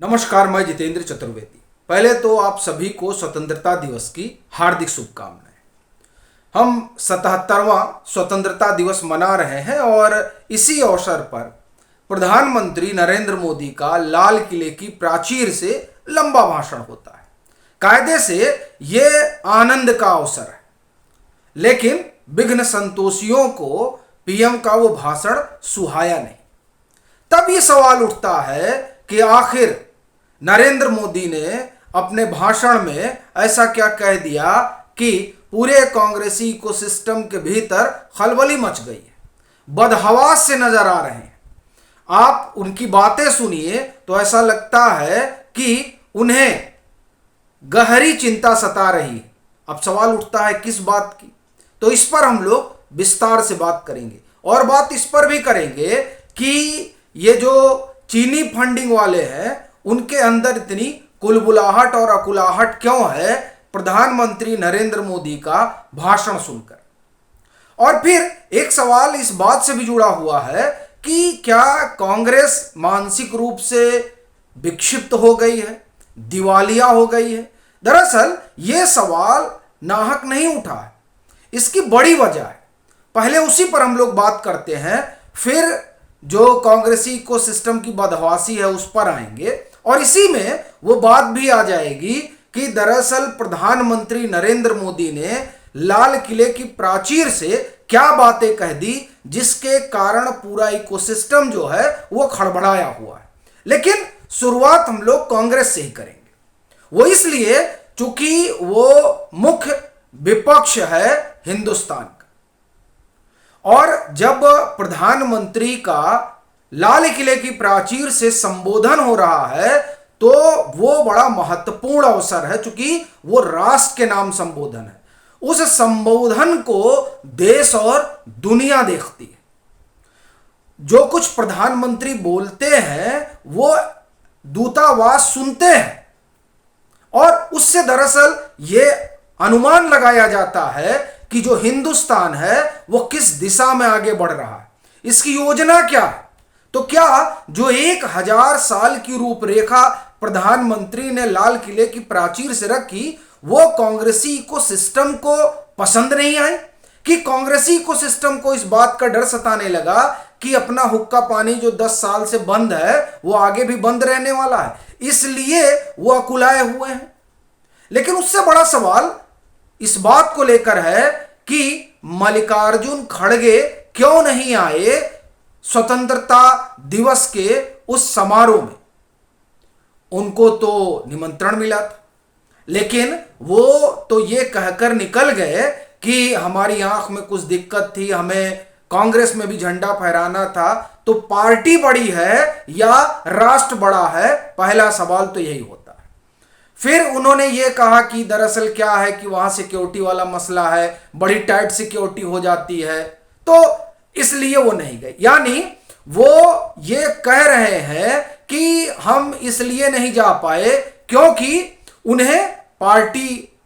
नमस्कार, मैं जितेंद्र चतुर्वेदी। पहले तो आप सभी को स्वतंत्रता दिवस की हार्दिक शुभकामनाएं। हम 77वां स्वतंत्रता दिवस मना रहे हैं और इसी अवसर पर प्रधानमंत्री नरेंद्र मोदी का लाल किले की प्राचीर से लंबा भाषण होता है। कायदे से ये आनंद का अवसर है, लेकिन विघ्न संतोषियों को पीएम का वो भाषण सुहाया नहीं। तब ये सवाल उठता है कि आखिर नरेंद्र मोदी ने अपने भाषण में ऐसा क्या कह दिया कि पूरे कांग्रेसी इकोसिस्टम के भीतर खलबली मच गई है, बदहवास से नजर आ रहे हैं। आप उनकी बातें सुनिए तो ऐसा लगता है कि उन्हें गहरी चिंता सता रही है। अब सवाल उठता है किस बात की, तो इस पर हम लोग विस्तार से बात करेंगे और बात इस पर भी करेंगे कि ये जो चीनी फंडिंग वाले हैं उनके अंदर इतनी कुलबुलाहट और अकुलाहट क्यों है प्रधानमंत्री नरेंद्र मोदी का भाषण सुनकर। और फिर एक सवाल इस बात से भी जुड़ा हुआ है कि क्या कांग्रेस मानसिक रूप से विक्षिप्त हो गई है, दिवालिया हो गई है। दरअसल ये सवाल नाहक नहीं उठा है, इसकी बड़ी वजह है। पहले उसी पर हम लोग बात करते हैं, फिर जो कांग्रेसी इकोसिस्टम की बदहवासी है उस पर आएंगे और इसी में वो बात भी आ जाएगी कि दरअसल प्रधानमंत्री नरेंद्र मोदी ने लाल किले की प्राचीर से क्या बातें कह दी जिसके कारण पूरा इकोसिस्टम जो है वो खड़बड़ाया हुआ है। लेकिन शुरुआत हम लोग कांग्रेस से ही करेंगे, वो इसलिए चूंकि वो मुख्य विपक्ष है हिंदुस्तान का। और जब प्रधानमंत्री का लाल किले की प्राचीर से संबोधन हो रहा है तो वो बड़ा महत्वपूर्ण अवसर है, चूंकि वो राष्ट्र के नाम संबोधन है। उस संबोधन को देश और दुनिया देखती है। जो कुछ प्रधानमंत्री बोलते हैं वो दूतावास सुनते हैं और उससे दरअसल ये अनुमान लगाया जाता है कि जो हिंदुस्तान है वो किस दिशा में आगे बढ़ रहा है, इसकी योजना क्या है। तो क्या जो 1000 साल की रूपरेखा प्रधानमंत्री ने लाल किले की प्राचीर से रखी वो कांग्रेसी इकोसिस्टम को पसंद नहीं आई, कि कांग्रेसी इकोसिस्टम को इस बात का डर सताने लगा कि अपना हुक्का पानी जो 10 साल से बंद है वो आगे भी बंद रहने वाला है, इसलिए वो अकुलाए हुए हैं। लेकिन उससे बड़ा सवाल इस बात को लेकर है कि मल्लिकार्जुन खड़गे क्यों नहीं आए स्वतंत्रता दिवस के उस समारोह में। उनको तो निमंत्रण मिला था, लेकिन वो तो ये कहकर निकल गए कि हमारी आंख में कुछ दिक्कत थी, हमें कांग्रेस में भी झंडा फहराना था। तो पार्टी बड़ी है या राष्ट्र बड़ा है, पहला सवाल तो यही होता है। फिर उन्होंने ये कहा कि दरअसल क्या है कि वहां सिक्योरिटी वाला मसला है, बड़ी टाइट सिक्योरिटी हो जाती है, तो इसलिए वो नहीं गए। यानी वो ये कह रहे हैं कि हम इसलिए नहीं जा पाए क्योंकि उन्हें पार्टी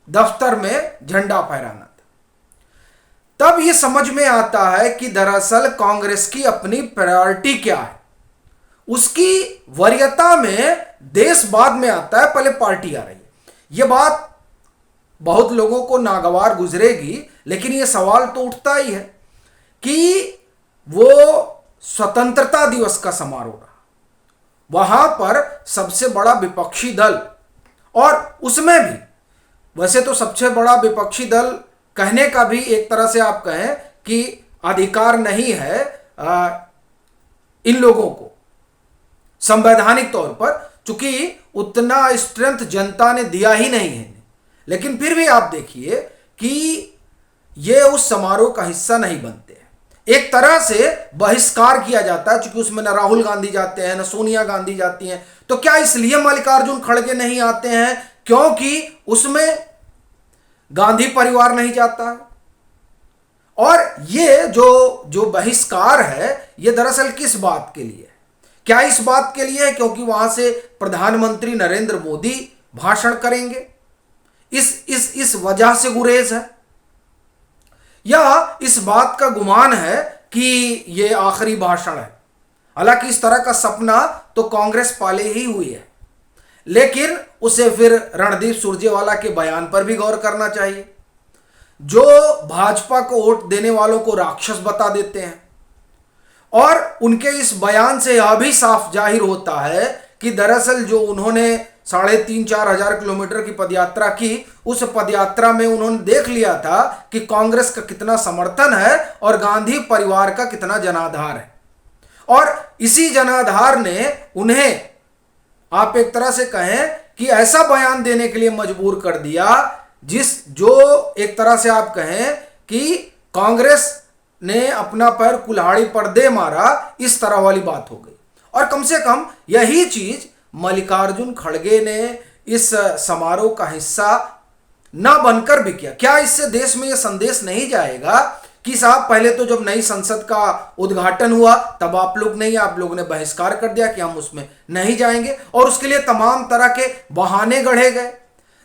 दफ्तर में झंडा फहराना था। तब ये समझ में आता है कि दरअसल कांग्रेस की अपनी प्रायोरिटी क्या है। उसकी वरीयता में देश बाद में आता है, पहले पार्टी आ रही है। यह बात बहुत लोगों को नागवार गुजरेगी, लेकिन यह सवाल तो उठता ही है कि वो स्वतंत्रता दिवस का समारोह रहा, वहां पर सबसे बड़ा विपक्षी दल, और उसमें भी वैसे तो सबसे बड़ा विपक्षी दल कहने का भी एक तरह से आप कहें कि अधिकार नहीं है इन लोगों को संवैधानिक तौर पर, चूंकि उतना स्ट्रेंथ जनता ने दिया ही नहीं है। लेकिन फिर भी आप देखिए कि ये उस समारोह का हिस्सा नहीं बनते हैं। एक तरह से बहिष्कार किया जाता है, क्योंकि उसमें न राहुल गांधी जाते हैं न सोनिया गांधी जाती हैं। तो क्या इसलिए मल्लिकार्जुन खड़गे नहीं आते हैं क्योंकि उसमें गांधी परिवार नहीं जाता है? और ये जो बहिष्कार है ये दरअसल किस बात के लिए है? क्या इस बात के लिए है क्योंकि वहां से प्रधानमंत्री नरेंद्र मोदी भाषण करेंगे, इस वजह से गुरेज है, या इस बात का गुमान है कि ये आखिरी भाषण है? हालांकि इस तरह का सपना तो कांग्रेस पाले ही हुई है, लेकिन उसे फिर रणदीप सुरजेवाला के बयान पर भी गौर करना चाहिए, जो भाजपा को वोट देने वालों को राक्षस बता देते हैं। और उनके इस बयान से यह भी साफ जाहिर होता है कि दरअसल जो उन्होंने 3,500-4,000 किलोमीटर की पदयात्रा की, उस पदयात्रा में उन्होंने देख लिया था कि कांग्रेस का कितना समर्थन है और गांधी परिवार का कितना जनाधार है। और इसी जनाधार ने उन्हें, आप एक तरह से कहें कि ऐसा बयान देने के लिए मजबूर कर दिया जो एक तरह से आप कहें कि कांग्रेस ने अपना पैर कुल्हाड़ी पर दे मारा, इस तरह वाली बात हो गई। और कम से कम यही चीज मल्लिकार्जुन खड़गे ने इस समारोह का हिस्सा न बनकर भी किया। क्या इससे देश में यह संदेश नहीं जाएगा कि साहब, पहले तो जब नई संसद का उद्घाटन हुआ तब आप लोग ने बहिष्कार कर दिया कि हम उसमें नहीं जाएंगे, और उसके लिए तमाम तरह के बहाने गढ़े गए,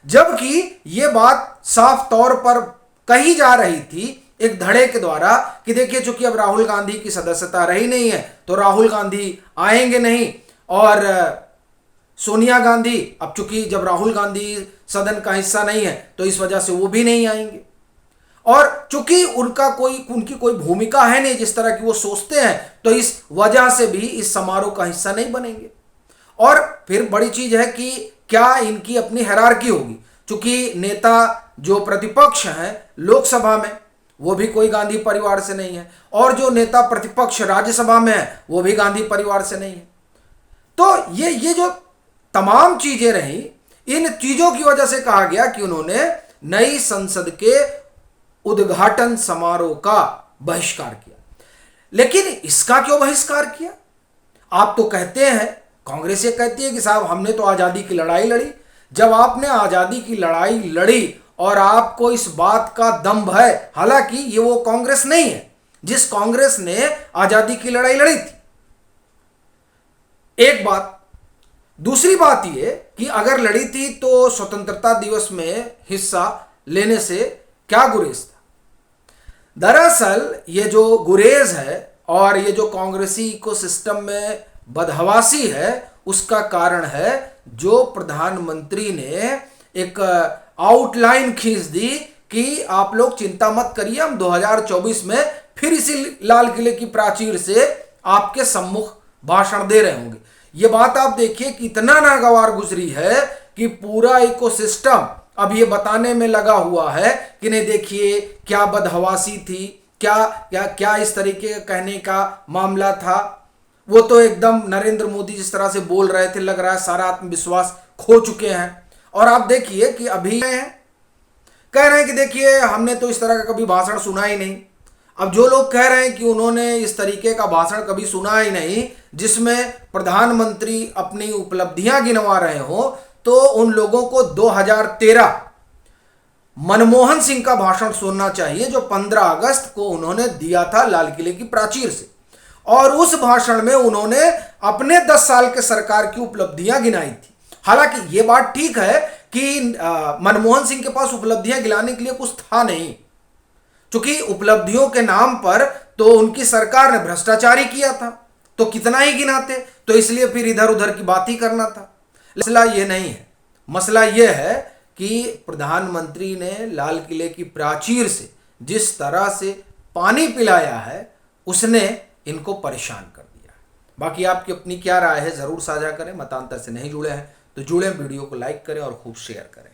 जबकि ये बात साफ तौर पर कही जा रही थी एक धड़े के द्वारा कि देखिए, चूंकि अब राहुल गांधी की सदस्यता रही नहीं है तो राहुल गांधी आएंगे नहीं, और सोनिया गांधी, अब चूंकि जब राहुल गांधी सदन का हिस्सा नहीं है तो इस वजह से वो भी नहीं आएंगे, और चूंकि उनकी कोई भूमिका है नहीं जिस तरह की वो सोचते हैं, तो इस वजह से भी इस समारोह का हिस्सा नहीं बनेंगे। और फिर बड़ी चीज है कि क्या इनकी अपनी हायरार्की होगी, चूंकि नेता जो प्रतिपक्ष हैं लोकसभा में वो भी कोई गांधी परिवार से नहीं है, और जो नेता प्रतिपक्ष राज्यसभा में है वो भी गांधी परिवार से नहीं है। तो ये जो तमाम चीजें रही, इन चीजों की वजह से कहा गया कि उन्होंने नई संसद के उद्घाटन समारोह का बहिष्कार किया। लेकिन इसका क्यों बहिष्कार किया? आप तो कहते हैं, कांग्रेस ये कहती है कि साहब, हमने तो आजादी की लड़ाई लड़ी। जब आपने आजादी की लड़ाई लड़ी और आपको इस बात का दंभ है, हालांकि ये वो कांग्रेस नहीं है जिस कांग्रेस ने आजादी की लड़ाई लड़ी थी, एक बात। दूसरी बात यह कि अगर लड़ी थी तो स्वतंत्रता दिवस में हिस्सा लेने से क्या गुरेज था? दरअसल ये जो गुरेज है और ये जो कांग्रेसी इकोसिस्टम में बदहवासी है, उसका कारण है जो प्रधानमंत्री ने एक आउटलाइन खींच दी कि आप लोग चिंता मत करिए, हम 2024 में फिर इसी लाल किले की प्राचीर से आपके सम्मुख भाषण दे रहे होंगे। ये बात आप देखिए कितना नागवार गुजरी है कि पूरा इकोसिस्टम अब ये बताने में लगा हुआ है कि नहीं, देखिए क्या बदहवासी थी, क्या क्या क्या इस तरीके का कहने का मामला था। वो तो एकदम नरेंद्र मोदी जिस तरह से बोल रहे थे, लग रहा है सारा आत्मविश्वास खो चुके हैं। और आप देखिए कि अभी कह रहे हैं कि देखिए, हमने तो इस तरह का कभी भाषण सुना ही नहीं। अब जो लोग कह रहे हैं कि उन्होंने इस तरीके का भाषण कभी सुना ही नहीं जिसमें प्रधानमंत्री अपनी उपलब्धियां गिनवा रहे हो, तो उन लोगों को 2013 मनमोहन सिंह का भाषण सुनना चाहिए, जो 15 अगस्त को उन्होंने दिया था लाल किले की प्राचीर से। और उस भाषण में उन्होंने अपने 10 साल के सरकार की उपलब्धियां गिनाई थी। हालांकि यह बात ठीक है कि मनमोहन सिंह के पास उपलब्धियां गिनाने के लिए कुछ था नहीं, क्योंकि उपलब्धियों के नाम पर तो उनकी सरकार ने भ्रष्टाचार ही किया था, तो कितना ही गिनाते, तो इसलिए फिर इधर उधर की बात ही करना था। मसला ये नहीं है, मसला ये है कि प्रधानमंत्री ने लाल किले की प्राचीर से जिस तरह से पानी पिलाया है, उसने इनको परेशान कर दिया। बाकी आपकी अपनी क्या राय है जरूर साझा करें। मतांतर से नहीं जुड़े हैं तो जुड़े, वीडियो को लाइक करें और खूब शेयर करें।